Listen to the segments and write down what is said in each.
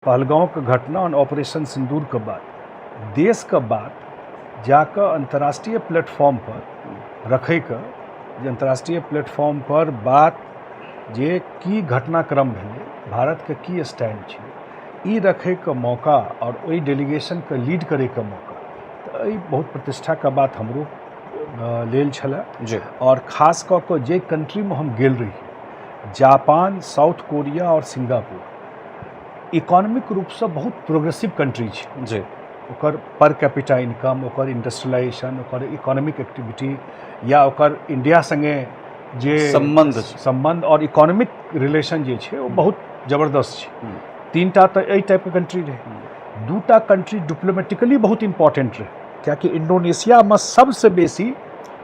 पहलगांव के घटना और ऑपरेशन सिंदूर के बाद देश के बात जाकर अंतर्राष्ट्रीय प्लेटफॉर्म पर रखे के जे अंतर्राष्ट्रीय प्लेटफॉर्म पर बात जे की घटनाक्रम भेलै, भारत के की स्टैंड छै, ई रखे के मौका और ओई डेलीगेशन के लीड करे के मौका तो ई बहुत प्रतिष्ठा के बात हमरो लेल छलै जी। और खास कऽ कऽ जे कंट्री में हम गेल रही, जापान, साउथ कोरिया और सिंगापुर, इकोनॉमिक रूप से बहुत प्रोग्रेसिव कंट्री छै। जी। ओकर पर कैपिटा इनकम, ओकर इंडस्ट्रियलाइजेशन, ओकर इकोनॉमिक एक्टिविटी या ओकर इंडिया संगे जे संबंध और इकोनॉमिक रिलेशन जे छै वो बहुत जबरदस्त छै। तीनटा तो एहि टाइप के कंट्री रहे, दूटा कंट्री डिप्लोमेटिकली बहुत इंपॉर्टेंट रहे, कियाकि इंडोनेशिया में सबसे बेसी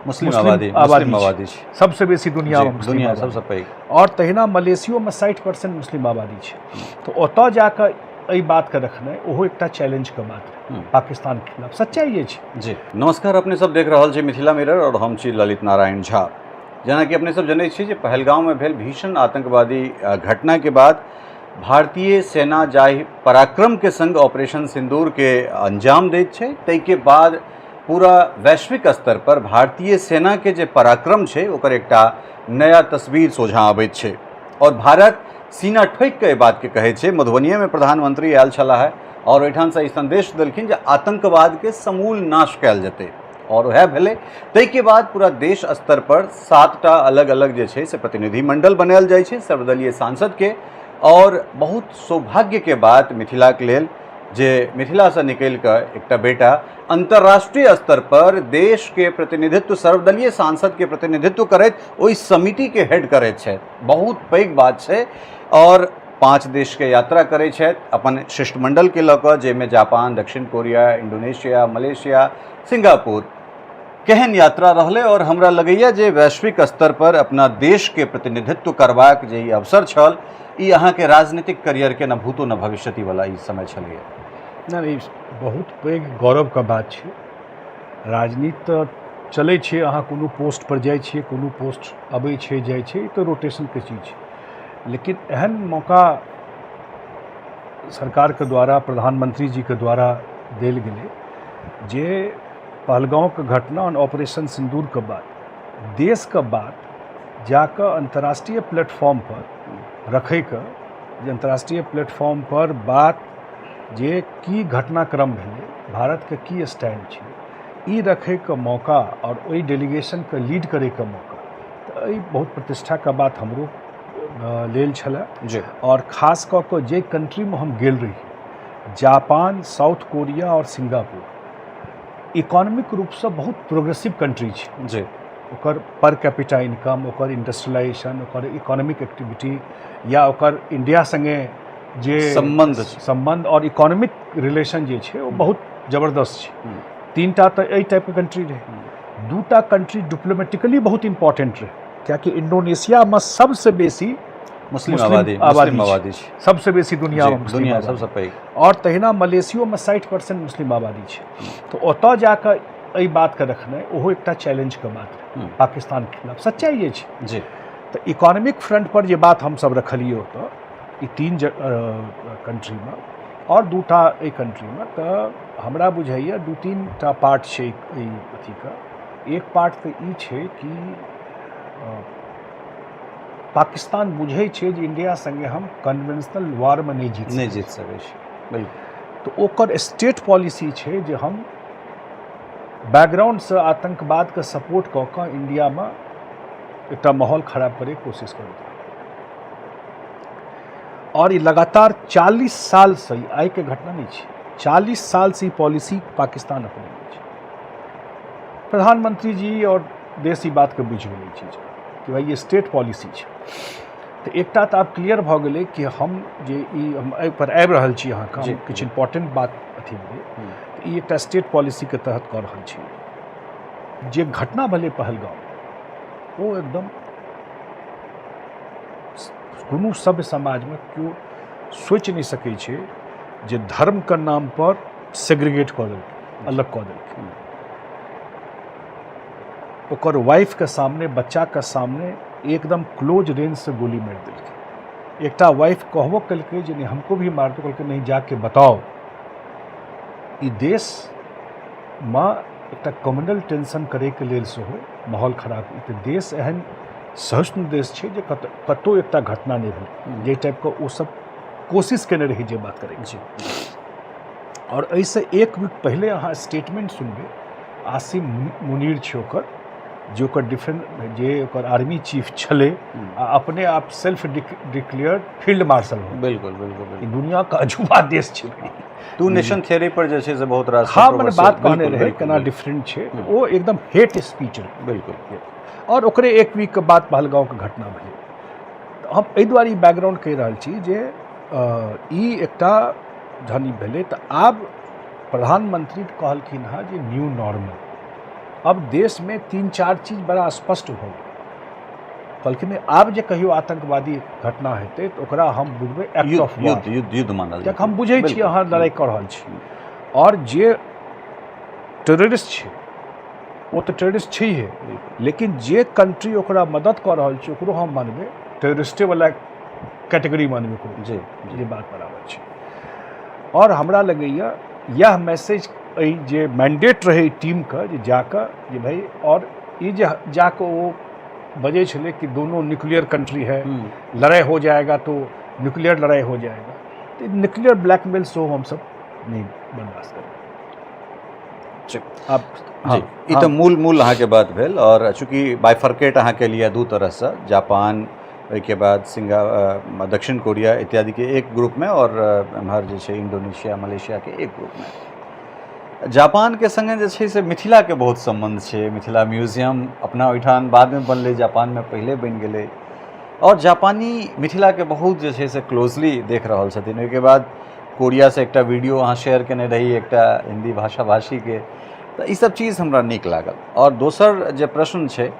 मुस्लिम आबादी छै, सबसे बेसी दुनिया में दुनिया सबसे पैघ, और तहिना मलेशियो में 60% मुस्लिम आबादी छै। तो ओतऽ जाकर एहि बात के रखनाइ ओहो एकटा चैलेंज के बात है पाकिस्तान के खिलाफ, सच्चाई ये छै। जी नमस्कार, अपने सब देख रहल छी मिथिला मिरर और हम छी ललित नारायण झा। जेना कि अपने सब जनै छी जे पहलगांव में भेल भीषण आतंकवादी घटना के बाद भारतीय सेना जाहि पराक्रम के संग ऑपरेशन सिंदूर के अंजाम दैत छै, तै के बाद पूरा वैश्विक स्तर पर भारतीय सेना के जे पराक्रम छै ओकर एकटा नया तस्वीर सोझा आबैत छै और भारत सीना ठोक के बात के कहे छै। मधुबनी में प्रधानमंत्री आयल छलाह है और ओहिठाम से ई संदेश देलखिन जे आतंकवाद के समूल नाश कयल जेतै और वह भेलै। तै के बाद पूरा देश स्तर पर 7टा अलग अलग जे छै से प्रतिनिधि मंडल बनायल जाइ छै सर्वदलीय सांसद के, और बहुत सौभाग्य के बात मिथिला के लेल जे मिथिला से निकल कर एकटा बेटा अंतर्राष्ट्रीय स्तर पर देश के प्रतिनिधित्व, सर्वदलीय सांसद के प्रतिनिधित्व करैत ओहि समिति के हेड करैत छै, बहुत पैघ बात छै। और 5 देश के यात्रा करै छथि अपन शिष्टमंडल के लऽ कऽ, जाहिमे जापान, दक्षिण कोरिया, इंडोनेशिया, मलेशिया, सिंगापुर। केहन यात्रा रहलै और हमरा लगैया जे वैश्विक स्तर पर अपना देश के प्रतिनिधित्व करबाक जे अवसर छल, ई अहाँ के राजनीतिक करियर के न भूतो न भविष्यति वाला ई समय छलैया। नहीं, बहुत पैघ गौरव का बात छै। राजनीति तऽ चलै छै, अहाँ कोनो पोस्ट पर जाइ छियै, कोनो पोस्ट अबै छै जाइ छै, ई तऽ रोटेशन के चीज छै। लेकिन एहन मौका सरकार के द्वारा, प्रधानमंत्री जी के द्वारा देल गेलै जे पहलगांव के घटना और ऑपरेशन सिंदूर के बाद देश के बात जाकर अंतर्राष्ट्रीय प्लेटफॉर्म पर रखे के जे अंतर्राष्ट्रीय प्लेटफॉर्म पर बात जे की घटनाक्रम भेलै, भारत के की स्टैंड छै, ई रखे के मौका और ओई डेलीगेशन के लीड करे के मौका तो ई बहुत प्रतिष्ठा के बात हमरो लेल छलै जी। और खास कऽ कऽ जे कंट्री में हम गेल रही, जापान, साउथ कोरिया और सिंगापुर, इकोनॉमिक रूप से बहुत प्रोग्रेसिव कंट्री छै। जी। ओकर पर कैपिटा इनकम, ओकर इंडस्ट्रियलाइजेशन, ओकर इकोनॉमिक एक्टिविटी या ओकर इंडिया संगे जे संबंध और इकोनॉमिक रिलेशन जे छै वो बहुत जबरदस्त छै। तीनटा तो एहि टाइप के कंट्री रहे, दूटा कंट्री डिप्लोमेटिकली बहुत इंपॉर्टेंट रहे, कियाकि इंडोनेशिया में सबसे बेसी मुस्लिम आबादी छै, सबसे बेसी दुनिया में दुनिया सबसे पैघ, और तहिना मलेशियो में 60% मुस्लिम आबादी छै। तो ओतऽ जाकर एहि बात के रखनाइ ओहो एकटा चैलेंज के बात है पाकिस्तान के खिलाफ, सच्चाई ये छै। जी। तो इकोनॉमिक फ्रंट पर जे बात हम सब रखलिए ओतऽ ई 3 कंट्री में और 2टा एहि कंट्री में, तो हमरा बुझाइया 2-3टा पार्ट छै ई अथी का। एक पार्ट तो ई छै कि पाकिस्तान बुझै छै जे इंडिया संगे हम कन्वेंशनल वार में नहीं जीत सकै छी। बिल्कुल। तो ओकर स्टेट पॉलिसी छै जे हम बैकग्राउंड से आतंकवाद के सपोर्ट कऽ कऽ इंडिया में एकटा माहौल खराब करे के कोशिश करैत, और ये लगातार 40 साल से, आई के घटना नहीं छै, 40 साल से पॉलिसी पाकिस्तान अपने छै। प्रधानमंत्री जी और देश ई बात के बुझि गेलै चीज कि भाई ये स्टेट पॉलिसी छै। तो एकटा तऽ आब क्लियर भऽ गेलै कि हम जे ई हम एहि पर आबि रहल छी अहाँके किछु इम्पोर्टेंट बात अथी भेलै, ई एकटा स्टेट पॉलिसी के तहत कऽ रहल छी। जे घटना भेलै पहलगांव वो एकदम कोनो सभ्य समाज में केओ सोचि नहीं सकै छै जे धर्म के नाम पर सेग्रीगेट कऽ देलकै, अलग कऽ देलकै। ओकर वाइफ के सामने, बच्चा के सामने एकदम क्लोज रेंज से गोली मारि देलकै। एकटा वाइफ कहबो कलकै जे नहीं हमको भी मार दो, कहलकै नहीं जाके बताओ। ई देश में एकटा कम्युनल टेंशन करे के लेल सेहो माहौल खराब। ई तऽ देश एहन सहिष्णु देश छै जे कतौ एकटा घटना नहीं भेल जे टाइप के ओ सब कोशिश केने रही जे बात करै छै। और ऐसे एक वीक पहले अहाँ स्टेटमेंट सुनबे आसिम मुनीर छै ओकर, जे ओकर डिफेंस जे ओकर आर्मी चीफ छले आ अपने आप सेल्फ डिक्लेयर्ड फील्ड मार्शल हो। बिल्कुल बिल्कुल बिल्कुल। ई दुनिया का अजूबा देश छै। टू नेशन थियरी पर जे छै से बहुत रास हाँ मैंने बात कहने रहे केना डिफरेंट छै, वो एकदम हेट स्पीच रहे। बिल्कुल। और ओकरे एक वीक के बाद पहलगाँव के घटना भेलै। तऽ हम एहि दुआरे ई बैकग्राउंड कहि रहल छी जे ई एकटा जहन ई भेलै तऽ आब प्रधानमंत्री कहलखिन हँ जे न्यू नॉर्मल। अब देश में 3-4 चीज बड़ा स्पष्ट हो गेल। कहलखिन आब जे कहियो आतंकवादी घटना हेतै तऽ ओकरा हम बुझबै एक्ट ऑफ वॉर, युद्ध मानल कियाकि हम बुझै छी अहाँ लड़ाई कऽ रहल छी। और जे टेररिस्ट छै वो तो टेररिस्ट छैहे, लेकिन जे कंट्री ओकरा मदद कऽ रहल छै ओकरो हम मानबै टेररिस्टे वाला कैटेगरी मानबै ओकरो। जी जे बात बराबर छै। और हमरा लगैया यह मैसेज जे मैंडेट रहे टीम का जे जाकर जे भाई, और ये जे जाकर वो बजे छले कि दोनों न्यूक्लियर कंट्री है, लड़ाई हो जाएगा तो न्यूक्लियर लड़ाई हो जाएगा, तो न्यूक्लियर ब्लैकमेल से हम सब नहीं बर्दाश्त करें। अब जी ई तो मूल अहाँ के बात भेल। और चूँकि बाइफर्केट अहाँ के लिए दू तरह से जापान के बाद दक्षिण कोरिया इत्यादि के एक ग्रुप में और एम्हर जे छै इंडोनेशिया मलेशिया के एक ग्रुप में। जापान के संगे जे छै से मिथिला के बहुत संबंध छै। मिथिला म्यूजियम अपना ओहिठाम बाद में बनलै, जापान में पहले बन गेलै। और जापानी मिथिला के बहुत जे छै से क्लोजली देख रहल छथिन। ओहिके बाद कोरिया से एकटा वीडियो अहाँ शेयर केने रही एकटा हिंदी भाषा भाषी के, तो ई सब चीज़ हमरा नीक लागल। और दोसर जे प्रश्न छै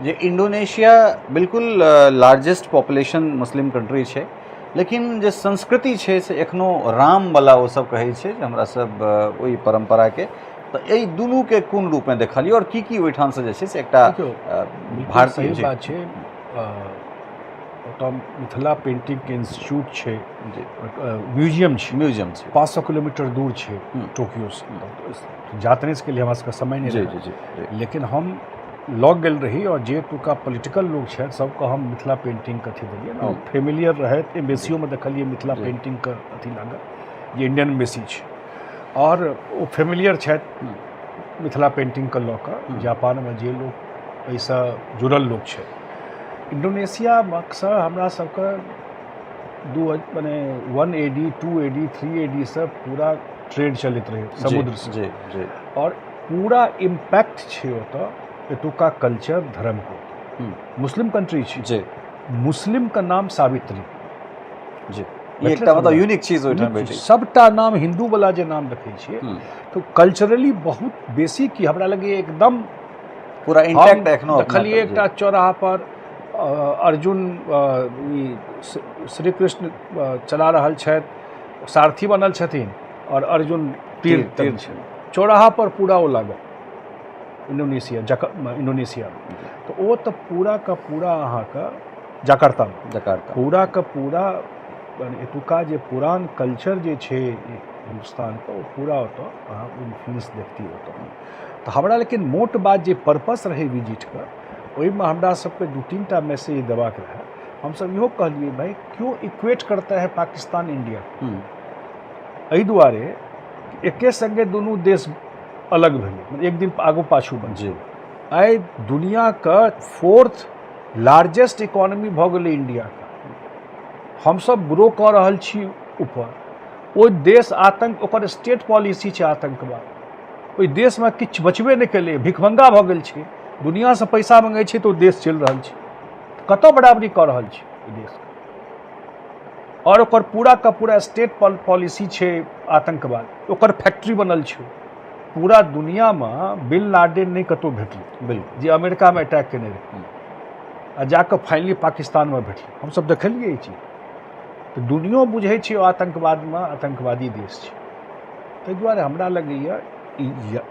जे इंडोनेशिया बिल्कुल लार्जेस्ट पॉपुलेशन मुस्लिम कंट्री छै, लेकिन जे संस्कृति छै से एखनो राम वाला वो सब कहै छै जे हमरा सब ओहि परंपरा के, तो एहि दुनू के कोन रूप में देखलिए और की ओहिठाम से जे छै से एकटा भारतीय बात छै। ओतऽ मिथिला पेंटिंग के इंस्टीट्यूट छै, म्यूजियम छै 500 किलोमीटर दूर छै टोक्यो से। जातने के लिए हमरा सबके समय नहीं रहे, लेकिन हम लग गेल रही और जे तुका पॉलिटिकल लोग छै सबके हम मिथिला पेंटिंग के अथी देलिए ना, फेमिलियर रहे। एम्बेसियो में देखलिए मिथिला पेंटिंग के अथी लागल, जे इंडियन एम्बेसी छै, और वो फेमिलियर छै मिथिला पेंटिंग के लऽ कऽ। जापान में जे लोग ऐसा जुड़ल लोग छै। इंडोनेशिया में अक्सर हमरा सबके माने 1 AD 2 AD 3 AD से पूरा ट्रेड चलते रहे समुद्र से। और पूरा इम्पैक्ट छै ओतऽ एतुका कल्चर धर्म को। मुस्लिम कंट्री छै, मुस्लिम का नाम सावित्री जी, ये एकटा मतलब यूनिक चीज ओहिठाम भेटै। सबटा नाम हिंदू वाला जे नाम देखै छियै तो कल्चरली बहुत बेसी की हमरा लगे एकदम पूरा इंटैक्ट एखनो देखलिए। एकटा चौराहा पर अर्जुन श्री कृष्ण चला रहल छथि, सारथी बनल छथिन और अर्जुन तीर चौराहा पर पूरा वो लागल इंडोनेशिया में। तो वो तो पूरा का पूरा अहाँ का जकार्ता पूरा का पूरा एतुका जे पुरान कल्चर जे छै हिंदुस्तान का, वो पूरा होता अहाँ इन्फ्लुएंस देखती होता। तो हमरा लेकिन मोट बात जे पर्पस रहे विजिट का, वही में हमरा सबके 2-3 टा मैसेज देबाक रहे। हम सब इहो कहलिए भाई क्यों इक्वेट करता है पाकिस्तान इंडिया, एहि दुआरे एके संगे दोनों देश अलग भेलै, एक दिन आगू पाछू बन छै। आइ दुनिया का 4th लार्जेस्ट इकोनॉमी भऽ गेलै इंडिया का। हम सब ग्रो कऽ रहल छी ऊपर। ओहि देश आतंक ओकर स्टेट पॉलिसी छै आतंकवाद। ओहि देश में किछु बचबे नहीं केलै, भिखमंगा भऽ गेल छै। दुनिया से पैसा मंगै छै तो देश चलि रहल छै, कतऽ बराबरी कऽ रहल छै देश। और ओकर पूरा का पूरा स्टेट पॉलिसी छै आतंकवाद, ओकर फैक्ट्री बनल छै पूरा दुनिया में। बिन लादेन नहीं कतौ भेटलै जे अमेरिका में अटैक केने रहे, आ जाकर फाइनली पाकिस्तान में भेटलै। हम सब देखलिए ई चीज। तो दुनिया बुझै छै आतंकवाद में आतंकवादी देश छै। ताहि दुआरे हमरा लगैया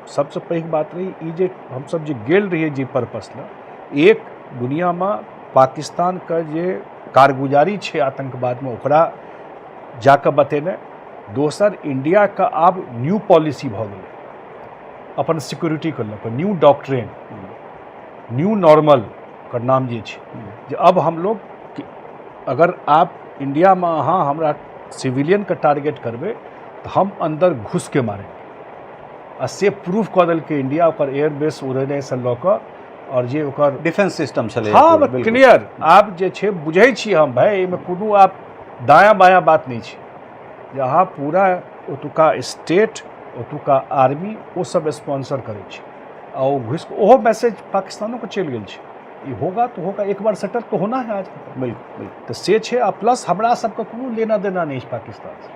सबसे पैघ बात रही ई जे हम सब जे गेल रहिए जे पर्पस ला, एक दुनिया में पाकिस्तान का जे कारगुजारी छै आतंकवाद में ओकरा जाके बतेने। दोसर, इंडिया का आब न्यू पॉलिसी भऽ गेलै अपन सिक्योरिटी के लऽ कऽ, न्यू डॉक्ट्रिन, न्यू नॉर्मल का नाम जे छै, जे अब हम लोग अगर आप इंडिया में अहाँ हमरा सिविलियन के टारगेट करबै तो हम अंदर घुस के मारेंगे। आ से प्रूफ कऽ देलकै इंडिया ओकर एयरबेस उड़ेने से लऽ कऽ और जे ओकर डिफेंस सिस्टम चले। हाँ क्लियर आप जे छै बुझै छी हम भाई, एहिमे कोनो आप दायां बायां बात नहीं छै। जहाँ पूरा ओतुका स्टेट, ओतुका आर्मी वो सब स्पॉन्सर करे छै आ वो घुस ओहो मैसेज पाकिस्तानों को चल गेल छै, ये होगा तो होगा, एक बार सेटल तो होना है आज। बिल्कुल तो से छै। आ प्लस हमरा सबके कोनो लेना देना नहीं छै पाकिस्तान से,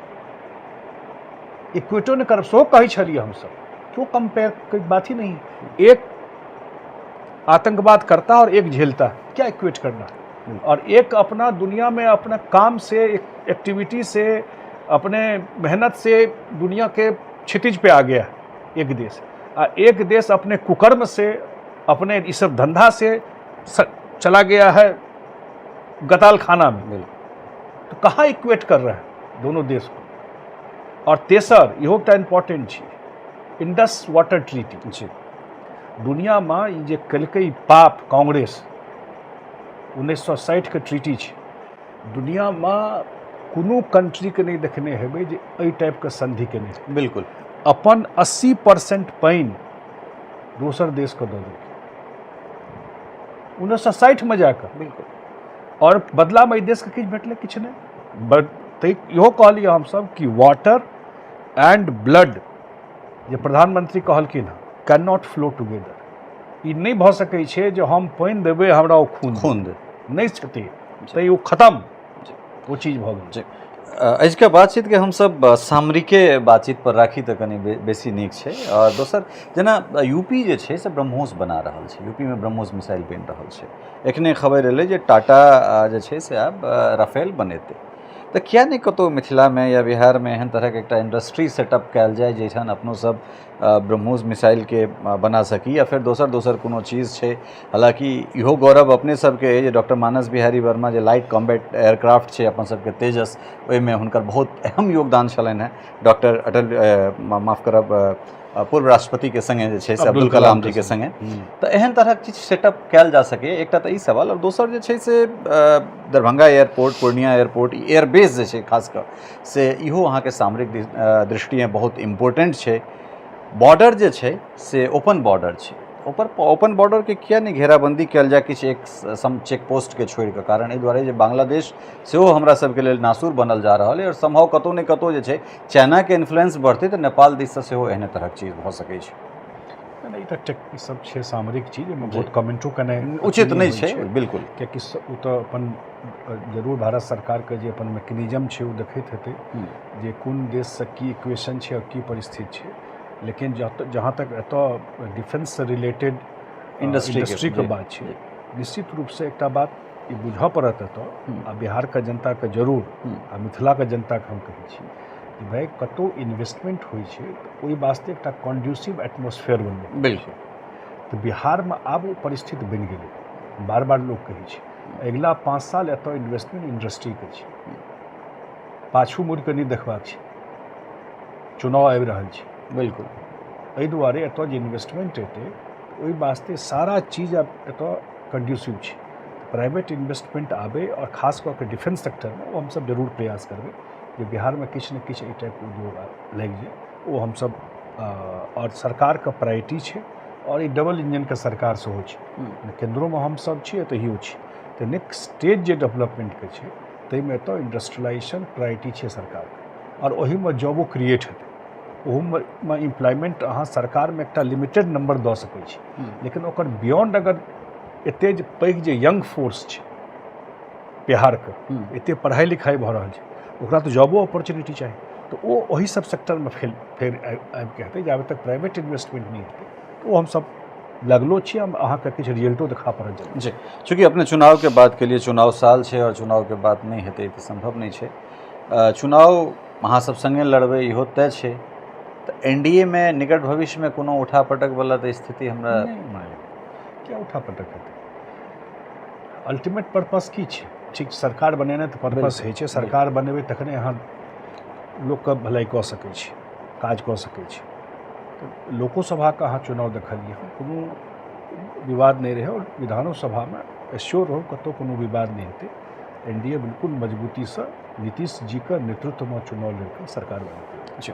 इक्वेटो ने कर सो कही छलिए हम सब, क्यों कंपेयर कोई बात ही नहीं। एक आतंकवाद करता और एक झेलता, क्या इक्वेट करना। और एक अपना दुनिया में अपना काम से, एक्टिविटी से, अपने मेहनत से दुनिया के क्षितिज पे आ गया एक देश, और एक देश अपने कुकर्म से, अपने इस सब धंधा से चला गया है गताल खाना में। तो कहाँ इक्वेट कर रहा है दोनों देश को। और तेसर इहो एकटा इम्पोर्टेंट छै, इंडस वाटर ट्रीटी छै। दुनिया में जे कलकै पाप कांग्रेस 1960 के ट्रीटी छै, दुनिया में कोनो कंट्री के नहीं देखने हेबै जे एहि टाइप के संधि केने छै। बिल्कुल अपन 80% पानि दोसर देश को दऽ देलकै 1960 में जाकर। बिल्कुल। और बदला में देश के किछु भेटलै, किछु नहीं। बट इहो कहलिए हम सब कि वाटर एंड ब्लड जे प्रधानमंत्री कहलखिन हँ, कैन नॉट फ्लो टुगेदर। ई नहीं भऽ सकै छै जे हम पानि देबै हमरा ओ खून दे, नहीं छते तो वो खत्म, वो चीज भऽ गेल। अजुका बातचीत के हम सब सामरिके बातचीत पर राखी तऽ कनि बेसी नीक छै। और दोसर, जेना यूपी जे छै से ब्रह्मोस बना रहल छै, यूपी में ब्रह्मोस मिसाइल बनि रहल छै। एखने खबर एलै जे टाटा जे छै से आब राफेल बनेतै, तऽ किया नहीं कतौ मिथिला में या बिहार में एहन तरह के एकटा इंडस्ट्री सेटअप कयल जाय जैठान अपनो सब ब्रह्मोस मिसाइल के बना सकी, या फिर दोसर कोनो चीज़ छै। हालांकि इहो गौरव अपने सबके जे डॉक्टर मानस बिहारी वर्मा जे लाइट कॉम्बैट एयरक्राफ्ट छै अपन सबके तेजस, ओहिमे हुनकर बहुत अहम योगदान छलनि हैं। डॉक्टर अटल माफ करब पूर्व राष्ट्रपति के संगे जे छै से अब्दुल कलाम जी के संगे, तो एहन तरह किछु सेटअप कयल जा सके। एकटा तऽ ई सवाल, और दोसर जे छै से Darbhanga airport, Purnia airport, airbase जे छै खास कऽ से इहो अहाँके सामरिक दृष्टिएँ बहुत इम्पोर्टेंट छै। बॉर्डर जे छै से ओपन बॉर्डर छै, ओपन बॉर्डर के किया नहीं घेराबंदी कयल जाय किछु एक चेक पोस्ट के छोड़ि कऽ। कारण एहि दुआरे जे बांग्लादेश सेहो हमरा सबके लेल नासूर बनल जा रहल है, और संभव कतौ ने कतौ जे छै चाइना के इन्फ्लुएंस बढ़तै तऽ नेपाल दिससँ सेहो एहने तरहक चीज भऽ सकै छै। नहीं तो ई सब छै सामरिक चीज, एहिमे बहुत कमेंटो केनाइ उचित नहीं छै। बिल्कुल, कियाकि ओ तऽ अपन जरूर भारत सरकार के जे अपन मैकेनिज्म छै ओ देखैत हेतै जे कोन देशसँ की इक्वेशन छै और की परिस्थिति छै। लेकिन जहाँ तक एतऽ डिफेंस से रिलेटेड इंडस्ट्री के बात छै, निश्चित रूप से एकटा बात ई बुझऽ पड़त एतऽ, आ बिहार के जनता के जरूर, आ मिथिला के जनता के हम कहै छी कि भाई कतौ इन्वेस्टमेंट होइ छै तऽ ओहि वास्ते एकटा कंड्यूसिव एटमॉस्फेयर बनबै। बिल्कुल। तो बिहार में आब वो परिस्थिति बन गई, बार बार लोग कहै छै अगिला 5 साल एतऽ इन्वेस्टमेंट इंडस्ट्री के छै, पाछू मुड़ के नहीं देखबाक छै, चुनाव आबि रहल छै। बिल्कुल, एहि दुआरे एतऽ जे इन्वेस्टमेंट हेतै ओहि वास्ते सारा चीज आब एतऽ कंड्यूसिव छै। प्राइवेट इन्वेस्टमेंट आबे, और खास कऽ के डिफेंस सेक्टर में वो हमसब जरूर प्रयास करबै जे बिहार में किछु ने किछु एहि टाइप उद्योग लागि जाए, वो हमसब और सरकार के प्रायोरिटी छै। और ई डबल इंजन के सरकार सेहो छै, केंद्रों में हमसब छी एतहियो छी। तऽ नेक्स्ट स्टेज जे डेवलपमेंट के छै ताहिमे एतऽ इंडस्ट्रियलाइजेशन प्रायोरिटी छै सरकार के, और ओहिमे जॉबो क्रिएट हेतै। ओहूमे एम्प्लॉयमेंट अहाँ सरकार में एकटा लिमिटेड नंबर दऽ सकै छी, लेकिन ओकर बियॉन्ड अगर एते पैघ जे यंग फोर्स छै बिहार के, एते पढ़ाई लिखाई भऽ रहल छै, ओकरा तऽ जॉबो अपॉर्चुनिटी चाही। तो वो वही सब सेक्टर में फेर आबि के हेतै, जाबे तक प्राइवेट इन्वेस्टमेंट नहीं हेतै तो वो हमसब लगलो छी। हम अहाँके किछु रिजल्टो देखा पड़त जी। चूँकि अपने चुनाव के बात के लिए, चुनाव साल छै और चुनाव के बात नहीं हेतै तऽ संभव नहीं छै। चुनाव अहाँ सब संगे लड़बै इहो तय छै, तऽ एनडीए में निकट भविष्य में कोनो उठापटक वाला तऽ स्थिति हमरा क्या उठापटक हेतै। अल्टीमेट पर्पस की छै, ठीक सरकार बनेनाइ तऽ पर्पस होइ छै, सरकार बनेबै तखने अहाँ लोकके भलाई कऽ सकै छी, काज कऽ सकै छी। तऽ लोकोसभाके अहाँ चुनाव देखलियै हँ, कोनो विवाद नहि रहै, आओर विधानो सभामे एश्योर रहू कतहु कोनो विवाद नहीं हेतै। एनडीए बिल्कुल मजबूती से नीतीश जी के नेतृत्व में चुनाव लड़कर सरकार बनेतै। अच्छा,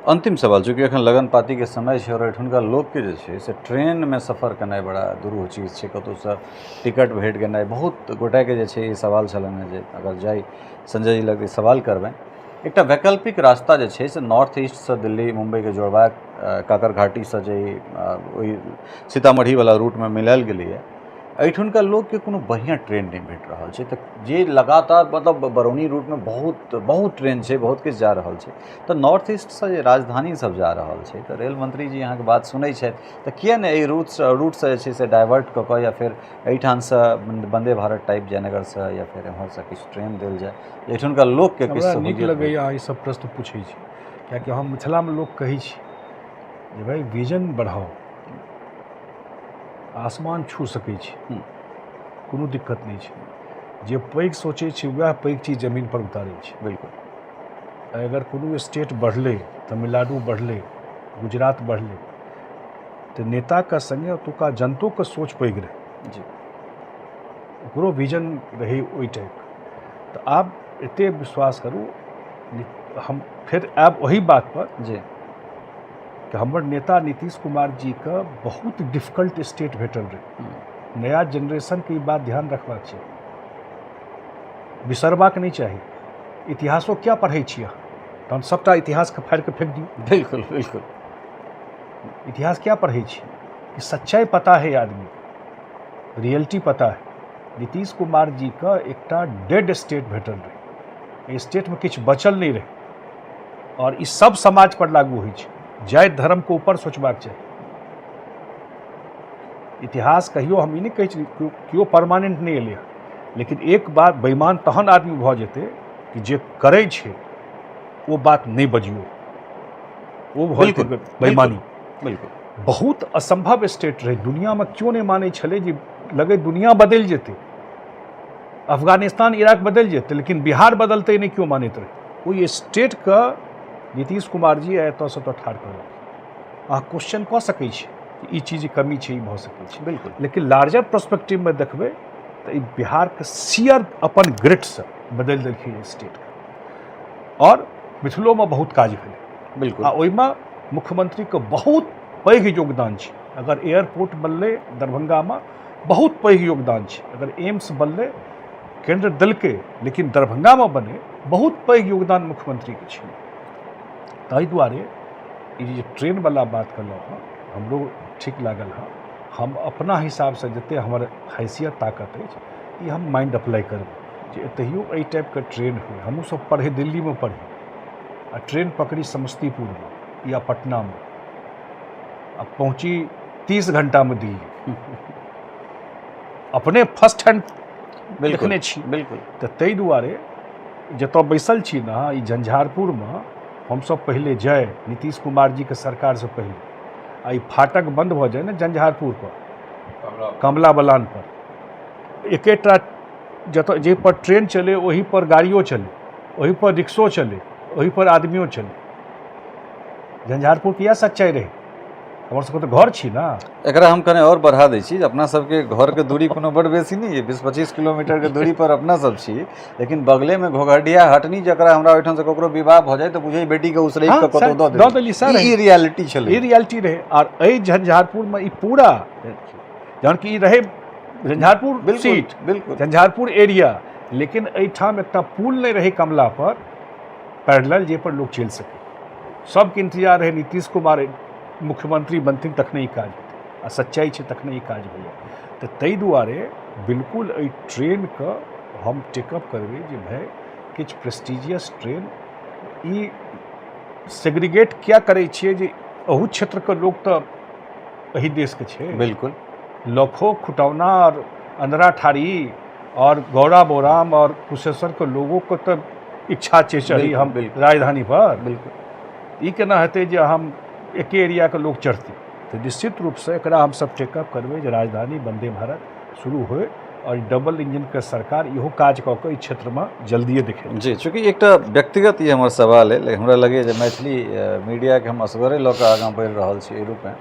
अंतिम सवाल, चूँकि एखन लगन पाती के समय है और एठुनका लोग के जे छै से ट्रेन में सफर करनाइ बड़ा दुरूह चीज छै, कतहुसँ टिकट भेट गेनाइ। बहुत गोटा के जे छै ई सवाल छलन है जे अगर जाई संजय जी लग सवाल करबनि, एकटा वैकल्पिक रास्ता जे छै से नॉर्थ ईस्ट से दिल्ली मुंबई के जोड़बाक काकर घाटी से जे ओहि सीतामढ़ी वाला रूट में मिलायल गेलै है, एठुनका लोग के कोनो बढ़िया ट्रेन नहीं भेट रहल छै। तऽ जे लगातार मतलब बरौनी रूट में बहुत ट्रेन छै, बहुत किछु जा रहल छै, तऽ नॉर्थ ईस्ट से जे राजधानी सब जा रहल छै, तऽ रेल मंत्री जी अहाँके बात सुनै छथि, तऽ किया ने एहि रूट से जे छै से डाइवर्ट कऽ कऽ या फिर एहिठाम से वंदे भारत टाइप जयनगर से या फिर एम्हर से किछु ट्रेन देल जाय, एठुनका लोग के किछु नीक लगैए अहाँ ई सब प्रश्न पूछै छी, कियाकि हम मिथिलामे लोक कहै छी जे भाई विजन बढ़ाओ, आसमान छू सकै छी, कोनो दिक्कत नहीं छै। जे पैघ सोचै छै वएह पैघ चीज जमीन पर उतारै छै। बिल्कुल। अगर कोनो स्टेट बढ़ले, तमिलनाडु बढ़ले, गुजरात बढ़ले, तो नेता का संगे ओतुका जनतो के सोच पैघ रहे जी, ओकरो विजन रहे ओहि टाइप। तो आब एते विश्वास करू, हम फिर आब वही बात पर जी कि हमर नेता नीतीश कुमार जी का बहुत डिफिकल्ट स्टेट भेटल रहे। नया जनरेशन के ई बात ध्यान रखबाक छै, बिसरबाक नहीं चाही। इतिहासो क्या पढ़ै छी अहाँ, तहन सबटा इतिहासके फाड़ि कऽ फेंक दियौ। बिल्कुल बिल्कुल। इतिहास क्या पढ़ै छी कि सच्चाई पता है आदमी, रियलिटी पता है। नीतीश कुमार जी का एकटा डेड स्टेट भेटल रहे, स्टेट में किछु बचल नहीं रहे, और ई सब समाज पर लागू होइ छै। जाति धर्म को ऊपर सोचबाक चाही। इतिहास कहियो हम ई नहीं कहै छी केओ परमानेंट नहीं एलै, लेकिन एक बात बेईमान तहन आदमी भऽ जेतै कि जे करै छै वो बात नहीं बजियो, वो भऽ जेतै बेईमानी। बिल्कुल। बहुत असंभव स्टेट रहे, दुनिया में क्यों नहीं मानै छलै जे लगे दुनिया बदलि जेतै, अफगानिस्तान इराक बदलि जेतै, लेकिन बिहार बदलतै नहीं क्यों मानैत रहे। ओहि स्टेट का नीतीश कुमार जी एतऽसँ तऽ ठाढ़ करलक। अहाँ क्वेश्चन कऽ सकै छी कि ई चीज कमी छै, ई भऽ सकै छै, बिल्कुल। लेकिन लार्जर पर्सपेक्टिव में देखबै तऽ ई बिहारके सियर अपन ग्रिडसँ बदलि देलखिन स्टेटके, और मिथिलोमे बहुत काज भेलै। बिल्कुल। आ ओहिमे मुख्यमंत्रीके बहुत पैघ योगदान छै। अगर एयरपोर्ट बनलै दरभंगामे, बहुत पैघ योगदान छै। अगर एम्स बनलै, केंद्र देलकै, लेकिन दरभंगामे बने, बहुत पैघ योगदान मुख्यमंत्रीके छै। ताहि दुआरे ई जे ट्रेनवला बात कहलहुँ हँ, हमरो ठीक लागल हँ। हम अपना हिसाबसँ जतेक हमर हैसियत ताकत अछि, ई हम माइंड अप्लाई करबै जे एतहियो एहि टाइपके ट्रेन होइ। हमहूँ सब पढ़े दिल्लीमे पढ़ी, आ ट्रेन पकड़ी समस्तीपुरमे या पटनामे, आ पहुँची 30 घंटामे दिल्ली। अपने फर्स्ट हैंड देखने छी। बिल्कुल। तऽ ताहि दुआरे जतऽ बैसल छी ने, ई झंझारपुरमे हमसब पहिले जाए नीतीश कुमार जी के सरकार से पहले, आ ई फाटक बंद भऽ जाए ने झंझारपुर पर, कमला बलान पर, एकेटा जतऽ जे पर ट्रेन चले वही पर गाड़ियों चले, वही पर रिक्शो चले, वही पर आदमियों चले। झंझारपुर के इएह सच्चाई रहे। हमर सबके तऽ घर छी ना। एकरा हम कने और बढ़ा दै छी, अपना सबके घर के दूरी कोनो बड़ बेसी नहीं है, 20-25 किलोमीटर के दूरी पर अपना सब छी, लेकिन बगले में घोघडिया हटनी, जकरा हमरा ओहिठाम से ककरो विवाह भऽ जाए तऽ बुझै बेटी के उसरैक के कतौ दऽ देली सर। ई रियलिटी छलै, ई रियलिटी रहे। और एहि झंझारपुर में ई पूरा जहन कि ई रहे झंझारपुर सीट, बिल्कुल झंझारपुर एरिया, लेकिन एहिठाम एकटा पुल नहीं रहे कमला पर पैरेलल, जे पर लोग चलि सके। सबके इंतजार रहे नीतीश कुमार मुख्यमंत्री बनथिन तखने ई काज हेतै, आ सच्चाई छै तखने ई काज होइए। तऽ ताहि दुआरे बिल्कुल एहि ट्रेनके हम टेकअप करबै जे भाई किछु प्रेस्टिजियस ट्रेन। ई सेग्रीगेट क्या करै छियै जे अहू क्षेत्रके लोक तऽ एही देशके छै। बिल्कुल। लखो खुटौना और अंधरा ठाड़ी और गौरा बोराम और कुशेश्वर के लोगों को तो इच्छा छै चढ़ी हम राजधानी पर। बिल्कुल। ई केना हेतै जे हम एके एरिया के लोग चढ़तै। तो निश्चित रूप से एकरा हम सब टेकअप करबै जे राजधानी वंदे भारत शुरू होय, और डबल इंजन के सरकार इहो काज कऽ के क्षेत्र में जल्दिए देखे। जी, चूँकि एक व्यक्तिगत ये हमार सवाल है, लेकिन हमरा लगे जे मैथिली मीडिया के हम असगरे लऽ कऽ आगाँ बढ़ि रहल छी एहि रूपमे,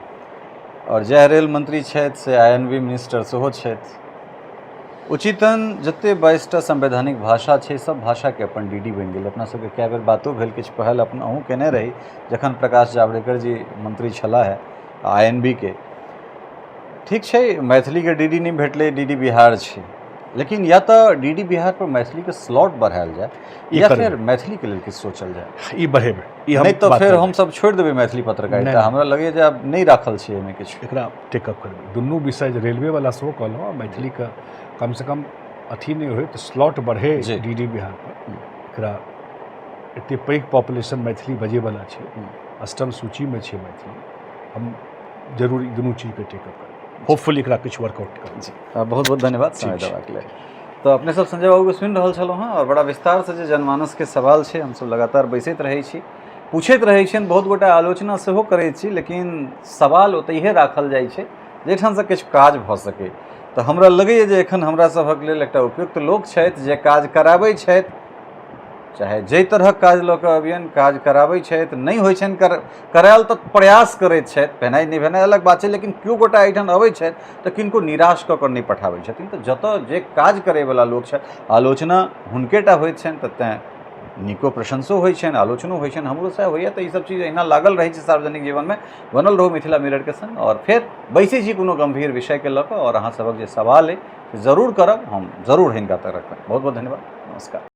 और जय रेल मंत्री छथि से INV मिनिस्टर सेहो छथि। उचितन जते 22टा संवैधानिक भाषा छै सब भाषा के अपन DD बनि गेल। अपना सबके कए बेर बातो भेल, किछु पहल अपन अहूँ केने रही जखन प्रकाश जावड़ेकर जी मंत्री छला है INV के। ठीक छै, मैथिली के DD नहीं भेटले, DD बिहार छै, लेकिन या तो DD बिहार पर मैथिली के स्लॉट बढ़ायल जाए या फिर मैथिली के लिए किछु सोचल जाए। ई बढ़ेबे, नहीं तो फिर हम सब छोड़ देबे मैथिली पत्रकारिता। हमरा लगे जे अब नहीं राखल छै एमे किछु, एकरा टेकअप करबे। दुनू विषय रेलवे वाला सेहो कहलहुँ, मैथिली का कम से कम अथी नहीं होय तो स्लॉट बढ़े DD बिहार पर। एकरा एते पैघ पॉपुलेशन मैथिली बजे वाला छै, अष्टम सूची में छै मैथिली। हम जरूर दुनू चीज के टेकअप करब, होपफुली एकरा किछु वर्कआउट करब। जी, बहुत बहुत धन्यवाद समय देबाक लेल। तो अपने सब संजय बाबू के सुनि रहल छलहुँ हँ, और बड़ा विस्तार से जे जनमानस के सवाल छै हम सब लगातार बैसैत रहै छी, पूछैत रहै छियनि। बहुत गोटा आलोचना सेहो करैत छी, लेकिन सवाल ओतहिए राखल जाइ छै जाहिठाम से किछु काज भऽ सकै। तो हमरा लगैए जे एखन हमरा सभक लेल एकटा उपयुक्त लोक छथि जे काज कराबै छथि, चाहे जाहि तरहक काज लऽ कऽ अबियनि, काज कराबै छथि। नहि होइ छनि करायल तऽ प्रयास करैत छथि, भेनाइ नहि भेनाइ अलग बात छै, लेकिन केओ गोटा एहिठाम अबै छथि तऽ किनको निराश कऽ कऽ नहि पठाबै छथिन। तऽ जतऽ जे काज करैवला लोक छथि, आलोचना हुनकेटा होइत छनि, तऽ तेँ नीको प्रशंसो होइ छनि, आलोचनो होइ छनि। हमरो सएह होइए। तऽ ई सब चीज अहिना लागल रहै छै सार्वजनिक जीवनमे। बनल रहू मिथिला मिरर के संग, और फेर बैसै छी कोनो गंभीर विषय के लऽ कऽ, और अहाँ सभक जे सवाल अइ जरूर करब, हम जरूर हिनका तक रखब। बहुत बहुत धन्यवाद, नमस्कार।